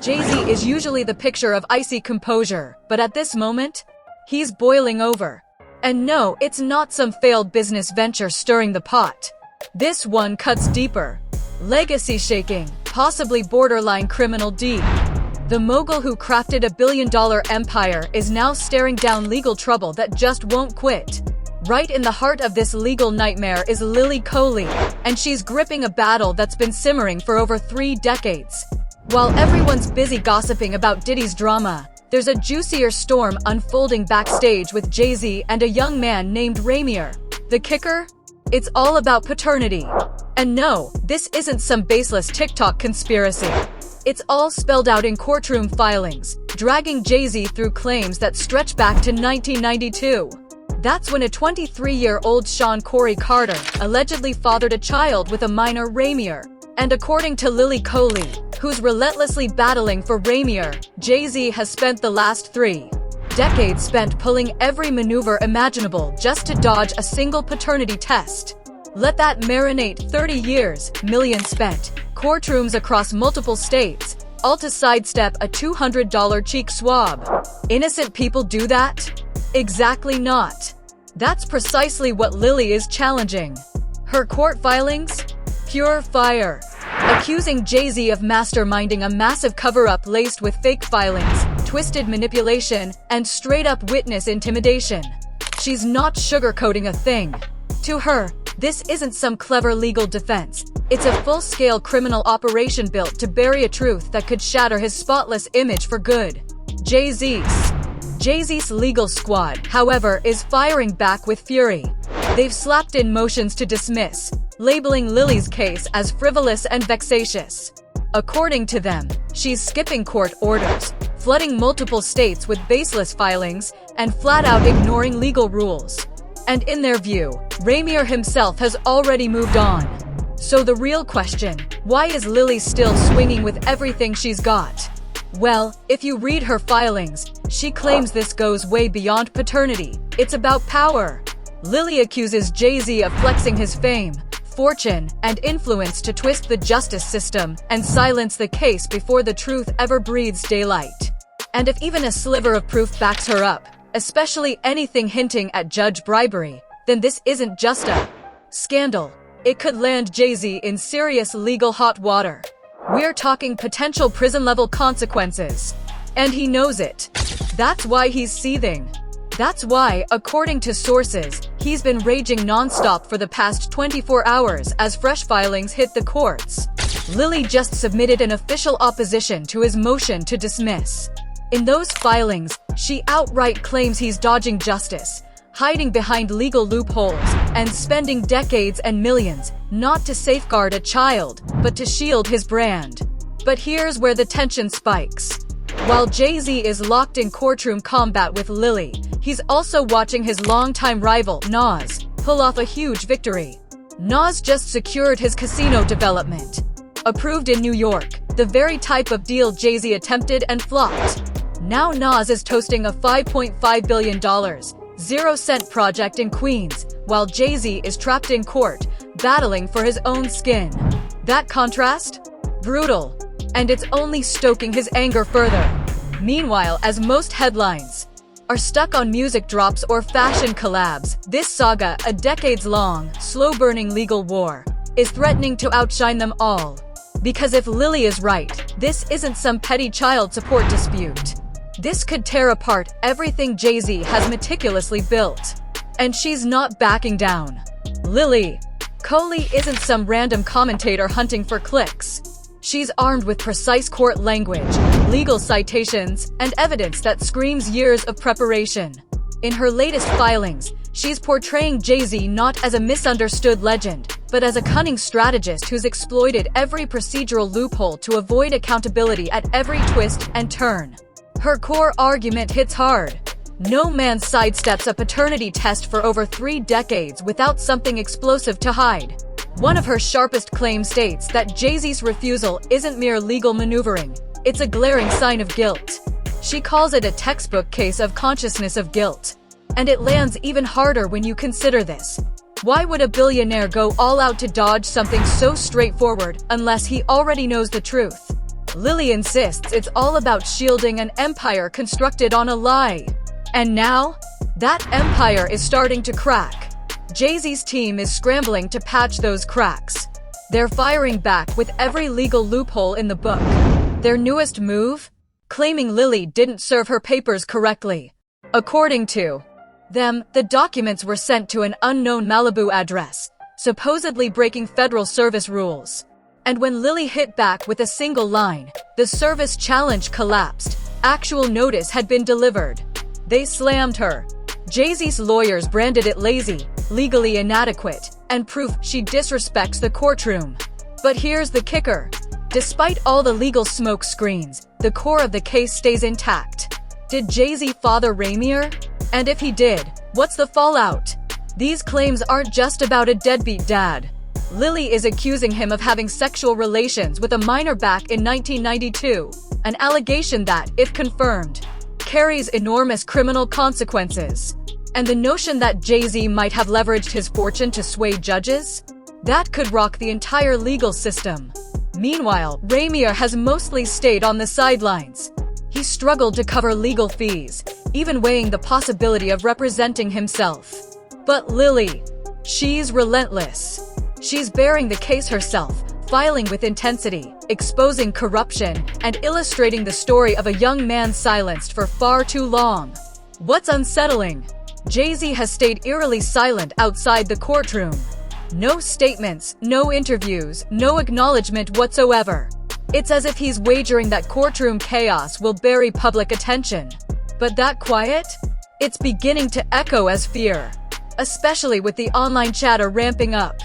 Jay-Z is usually the picture of icy composure, but at this moment, he's boiling over. And no, it's not some failed business venture stirring the pot. This one cuts deeper. Legacy shaking, possibly borderline criminal deep. The mogul who crafted a billion-dollar empire is now staring down legal trouble that just won't quit. Right in the heart of this legal nightmare is Lily Coley, and she's gripping a battle that's been simmering for over 3 decades. While everyone's busy gossiping about Diddy's drama, there's a juicier storm unfolding backstage with Jay-Z and a young man named Ramier. The kicker? It's all about paternity. And no, this isn't some baseless TikTok conspiracy. It's all spelled out in courtroom filings, dragging Jay-Z through claims that stretch back to 1992. That's when a 23-year-old Sean Corey Carter allegedly fathered a child with a minor Ramier. And according to Lily Coley, who's relentlessly battling for Ramier, Jay-Z has spent the last 3 decades spent pulling every maneuver imaginable just to dodge a single paternity test. Let that marinate. 30 years, millions spent, courtrooms across multiple states, all to sidestep a $200 cheek swab. Innocent people do that? Exactly not. That's precisely what Lily is challenging. Her court filings? Pure fire. Accusing Jay-Z of masterminding a massive cover-up laced with fake filings, twisted manipulation, and straight-up witness intimidation. She's not sugarcoating a thing. To her, this isn't some clever legal defense. It's a full-scale criminal operation built to bury a truth that could shatter his spotless image for good. Jay-Z's legal squad, however, is firing back with fury. They've slapped in motions to dismiss, labeling Lily's case as frivolous and vexatious. According to them, she's skipping court orders, flooding multiple states with baseless filings, and flat-out ignoring legal rules. And in their view, Ramier himself has already moved on. So the real question, why is Lily still swinging with everything she's got? Well, if you read her filings, she claims this goes way beyond paternity. It's about power. Lily accuses Jay-Z of flexing his fame, fortune, and influence to twist the justice system and silence the case before the truth ever breathes daylight. And if even a sliver of proof backs her up, especially anything hinting at judge bribery, then this isn't just a scandal. It could land Jay-Z in serious legal hot water. We're talking potential prison-level consequences. And he knows it. That's why he's seething. That's why, according to sources, he's been raging nonstop for the past 24 hours as fresh filings hit the courts. Lily just submitted an official opposition to his motion to dismiss. In those filings, she outright claims he's dodging justice, hiding behind legal loopholes, and spending decades and millions, not to safeguard a child, but to shield his brand. But here's where the tension spikes. While Jay-Z is locked in courtroom combat with Lily, he's also watching his longtime rival, Nas, pull off a huge victory. Nas just secured his casino development. Approved in New York, the very type of deal Jay-Z attempted and flopped. Now Nas is toasting a $5.5 billion, 0-cent project in Queens, while Jay-Z is trapped in court, battling for his own skin. That contrast? Brutal. And it's only stoking his anger further. Meanwhile, as most headlines are stuck on music drops or fashion collabs, this saga, a decades-long, slow-burning legal war, is threatening to outshine them all. Because if Lily is right, this isn't some petty child support dispute. This could tear apart everything Jay-Z has meticulously built. And she's not backing down. Lily Coley isn't some random commentator hunting for clicks. She's armed with precise court language, legal citations, and evidence that screams years of preparation. In her latest filings, she's portraying Jay-Z not as a misunderstood legend, but as a cunning strategist who's exploited every procedural loophole to avoid accountability at every twist and turn. Her core argument hits hard. No man sidesteps a paternity test for over 3 decades without something explosive to hide. One of her sharpest claims states that Jay-Z's refusal isn't mere legal maneuvering, it's a glaring sign of guilt. She calls it a textbook case of consciousness of guilt. And it lands even harder when you consider this. Why would a billionaire go all out to dodge something so straightforward unless he already knows the truth? Lily insists it's all about shielding an empire constructed on a lie. And now, that empire is starting to crack. Jay-Z's team is scrambling to patch those cracks. They're firing back with every legal loophole in the book. Their newest move? Claiming Lily didn't serve her papers correctly. According to them, the documents were sent to an unknown Malibu address, supposedly breaking federal service rules. And when Lily hit back with a single line, the service challenge collapsed. Actual notice had been delivered. They slammed her. Jay-Z's lawyers branded it lazy, legally inadequate, and proof she disrespects the courtroom. But here's the kicker. Despite all the legal smoke screens, the core of the case stays intact. Did Jay-Z father Ramier? And if he did, what's the fallout? These claims aren't just about a deadbeat dad. Lily is accusing him of having sexual relations with a minor back in 1992, an allegation that, if confirmed, carries enormous criminal consequences. And the notion that Jay-Z might have leveraged his fortune to sway judges? That could rock the entire legal system. Meanwhile, Ramier has mostly stayed on the sidelines. He struggled to cover legal fees, even weighing the possibility of representing himself. But Lily, she's relentless. She's bearing the case herself, filing with intensity, exposing corruption, and illustrating the story of a young man silenced for far too long. What's unsettling? Jay-Z has stayed eerily silent outside the courtroom. No statements, no interviews, no acknowledgement whatsoever. It's as if he's wagering that courtroom chaos will bury public attention. But that quiet? It's beginning to echo as fear. Especially with the online chatter ramping up.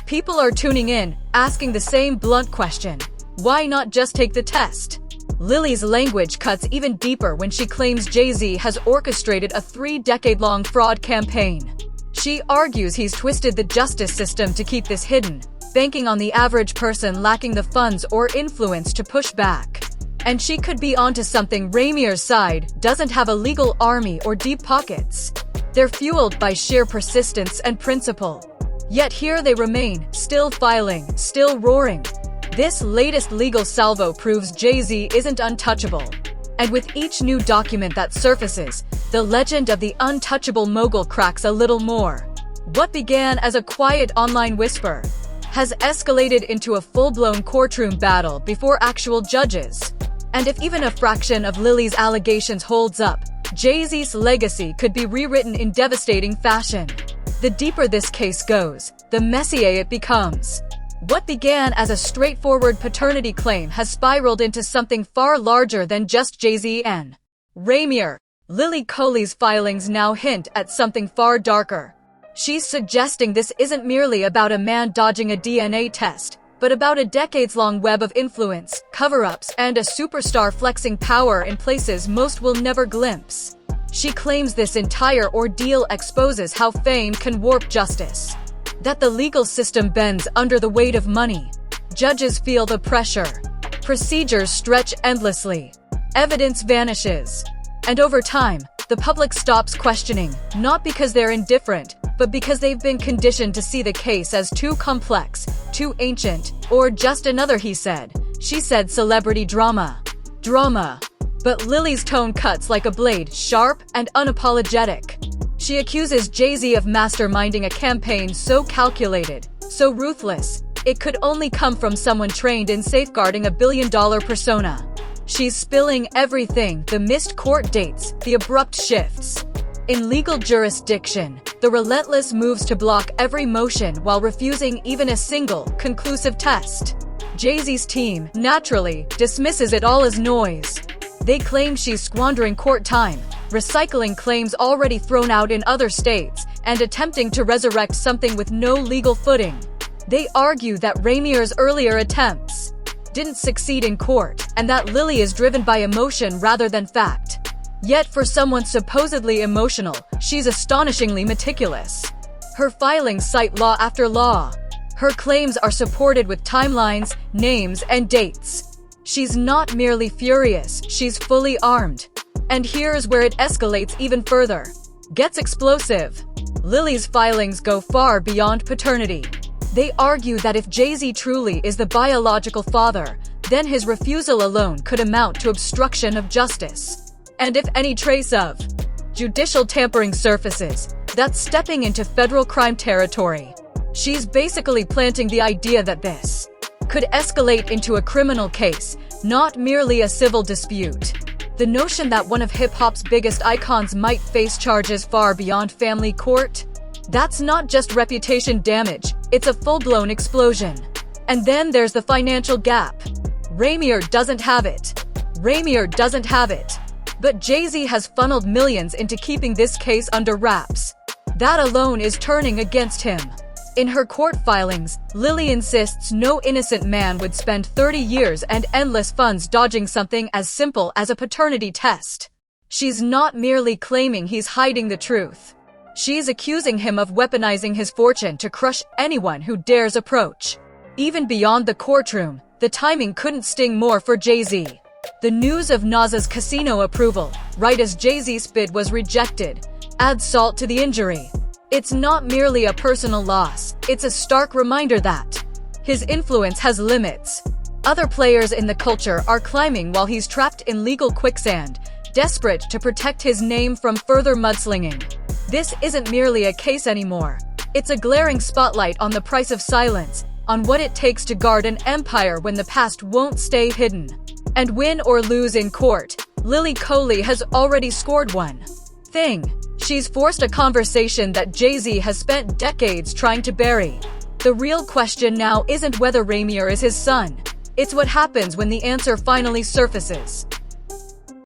People are tuning in, asking the same blunt question. Why not just take the test? Lily's language cuts even deeper when she claims Jay-Z has orchestrated a 3-decade-long fraud campaign. She argues he's twisted the justice system to keep this hidden, banking on the average person lacking the funds or influence to push back. And she could be onto something. Ramier's side doesn't have a legal army or deep pockets. They're fueled by sheer persistence and principle. Yet here they remain, still filing, still roaring. This latest legal salvo proves Jay-Z isn't untouchable. And with each new document that surfaces, the legend of the untouchable mogul cracks a little more. What began as a quiet online whisper has escalated into a full-blown courtroom battle before actual judges. And if even a fraction of Lily's allegations holds up, Jay-Z's legacy could be rewritten in devastating fashion. The deeper this case goes, the messier it becomes. What began as a straightforward paternity claim has spiraled into something far larger than just Jay-Z and Ramier. Lily Coley's filings now hint at something far darker. She's suggesting this isn't merely about a man dodging a DNA test, but about a decades-long web of influence, cover-ups, and a superstar flexing power in places most will never glimpse. She claims this entire ordeal exposes how fame can warp justice. That the legal system bends under the weight of money. Judges feel the pressure. Procedures stretch endlessly. Evidence vanishes. And over time, the public stops questioning, not because they're indifferent, but because they've been conditioned to see the case as too complex, too ancient, or just another he said, she said celebrity drama. Drama. But Lily's tone cuts like a blade, sharp and unapologetic. She accuses Jay-Z of masterminding a campaign so calculated, so ruthless, it could only come from someone trained in safeguarding a billion-dollar persona. She's spilling everything, the missed court dates, the abrupt shifts. In legal jurisdiction, the relentless moves to block every motion while refusing even a single, conclusive test. Jay-Z's team, naturally, dismisses it all as noise. They claim she's squandering court time, recycling claims already thrown out in other states, and attempting to resurrect something with no legal footing. They argue that Ramier's earlier attempts didn't succeed in court, and that Lily is driven by emotion rather than fact. Yet for someone supposedly emotional, she's astonishingly meticulous. Her filings cite law after law. Her claims are supported with timelines, names, and dates. She's not merely furious, she's fully armed. And here's where it escalates even further. Gets explosive. Lily's filings go far beyond paternity. They argue that if Jay-Z truly is the biological father, then his refusal alone could amount to obstruction of justice. And if any trace of judicial tampering surfaces, that's stepping into federal crime territory. She's basically planting the idea that this could escalate into a criminal case, not merely a civil dispute. The notion that one of hip-hop's biggest icons might face charges far beyond family court? That's not just reputation damage, it's a full-blown explosion. And then there's the financial gap. Ramier doesn't have it. But Jay-Z has funneled millions into keeping this case under wraps. That alone is turning against him. In her court filings, Lily insists no innocent man would spend 30 years and endless funds dodging something as simple as a paternity test. She's not merely claiming he's hiding the truth. She's accusing him of weaponizing his fortune to crush anyone who dares approach. Even beyond the courtroom, the timing couldn't sting more for Jay-Z. The news of Nas's casino approval, right as Jay-Z's bid was rejected, adds salt to the injury. It's not merely a personal loss, it's a stark reminder that his influence has limits. Other players in the culture are climbing while he's trapped in legal quicksand, desperate to protect his name from further mudslinging. This isn't merely a case anymore. It's a glaring spotlight on the price of silence, on what it takes to guard an empire when the past won't stay hidden. And win or lose in court, Lily Coley has already scored one thing. She's forced a conversation that Jay-Z has spent decades trying to bury. The real question now isn't whether Ramier is his son. It's what happens when the answer finally surfaces.